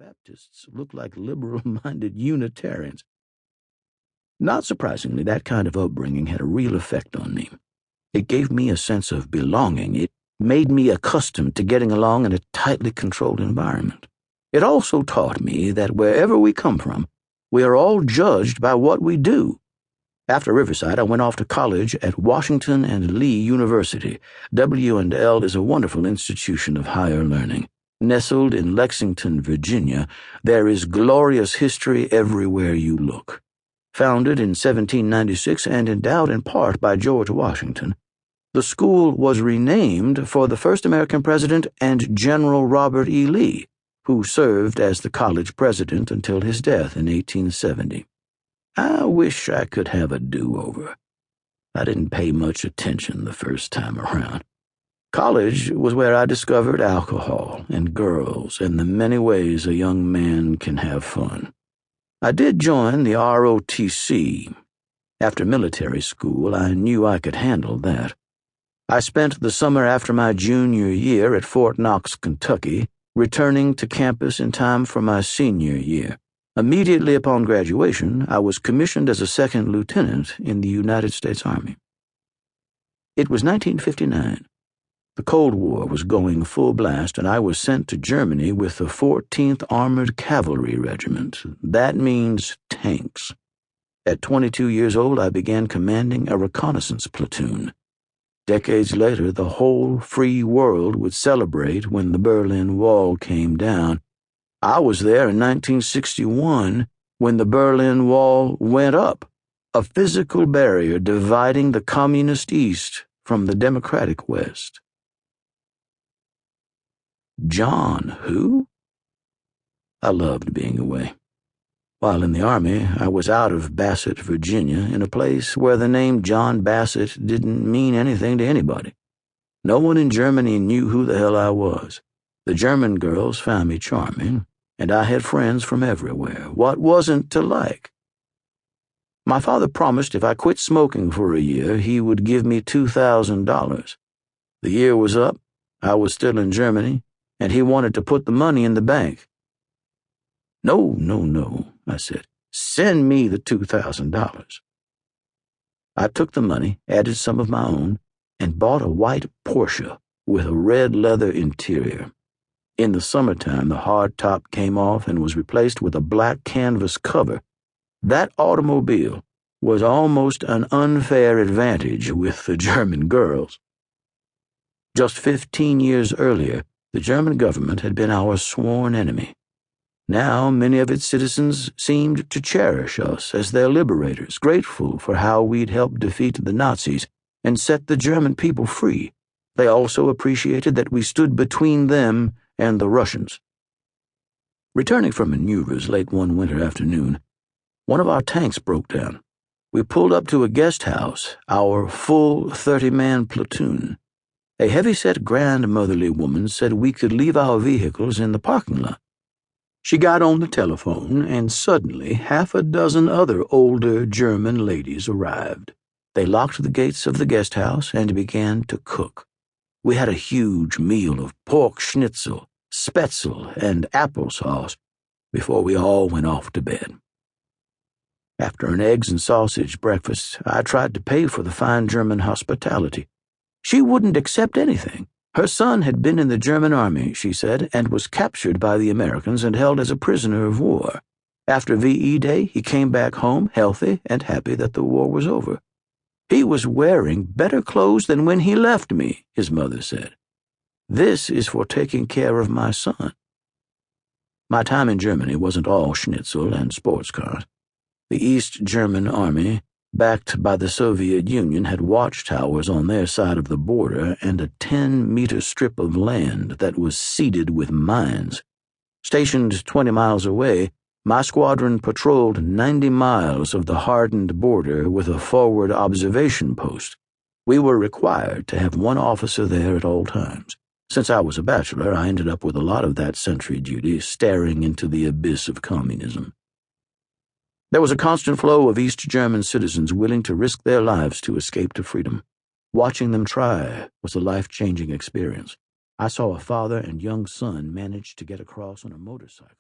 Baptists look like liberal-minded Unitarians. Not surprisingly, that kind of upbringing had a real effect on me. It gave me a sense of belonging. It made me accustomed to getting along in a tightly controlled environment. It also taught me that wherever we come from, we are all judged by what we do. After Riverside, I went off to college at Washington and Lee University. W&L is a wonderful institution of higher learning. Nestled in Lexington, Virginia, there is glorious history everywhere you look. Founded in 1796 and endowed in part by George Washington, the school was renamed for the first American president and General Robert E. Lee, who served as the college president until his death in 1870. I wish I could have a do-over. I didn't pay much attention the first time around. College was where I discovered alcohol and girls and the many ways a young man can have fun. I did join the ROTC. After military school, I knew I could handle that. I spent the summer after my junior year at Fort Knox, Kentucky, returning to campus in time for my senior year. Immediately upon graduation, I was commissioned as a second lieutenant in the United States Army. It was 1959. The Cold War was going full blast, and I was sent to Germany with the 14th Armored Cavalry Regiment. That means tanks. At 22 years old, I began commanding a reconnaissance platoon. Decades later, the whole free world would celebrate when the Berlin Wall came down. I was there in 1961 when the Berlin Wall went up, a physical barrier dividing the communist East from the democratic West. John who? I loved being away. While in the Army, I was out of Bassett, Virginia, in a place where the name John Bassett didn't mean anything to anybody. No one in Germany knew who the hell I was. The German girls found me charming, and I had friends from everywhere. What wasn't to like? My father promised if I quit smoking for a year, he would give me $2,000. The year was up, I was still in Germany, and he wanted to put the money in the bank. No, I said. Send me the $2,000. I took the money, added some of my own, and bought a white Porsche with a red leather interior. In the summertime, the hard top came off and was replaced with a black canvas cover. That automobile was almost an unfair advantage with the German girls. Just 15 years earlier, the German government had been our sworn enemy. Now, many of its citizens seemed to cherish us as their liberators, grateful for how we'd helped defeat the Nazis and set the German people free. They also appreciated that we stood between them and the Russians. Returning from maneuvers late one winter afternoon, one of our tanks broke down. We pulled up to a guest house, our full 30-man platoon. A heavy-set grandmotherly woman said we could leave our vehicles in the parking lot. She got on the telephone, and suddenly 6 other older German ladies arrived. They locked the gates of the guest house and began to cook. We had a huge meal of pork schnitzel, spätzle, and applesauce before we all went off to bed. After an eggs and sausage breakfast, I tried to pay for the fine German hospitality. She wouldn't accept anything. Her son had been in the German army, she said, and was captured by the Americans and held as a prisoner of war. After VE Day, he came back home healthy and happy that the war was over. He was wearing better clothes than when he left me, his mother said. This is for taking care of my son. My time in Germany wasn't all schnitzel and sports cars. The East German Army, backed by the Soviet Union, had watchtowers on their side of the border and a 10-meter strip of land that was seeded with mines. Stationed 20 miles away, my squadron patrolled 90 miles of the hardened border with a forward observation post. We were required to have one officer there at all times. Since I was a bachelor, I ended up with a lot of that sentry duty, staring into the abyss of communism. There was a constant flow of East German citizens willing to risk their lives to escape to freedom. Watching them try was a life-changing experience. I saw a father and young son manage to get across on a motorcycle.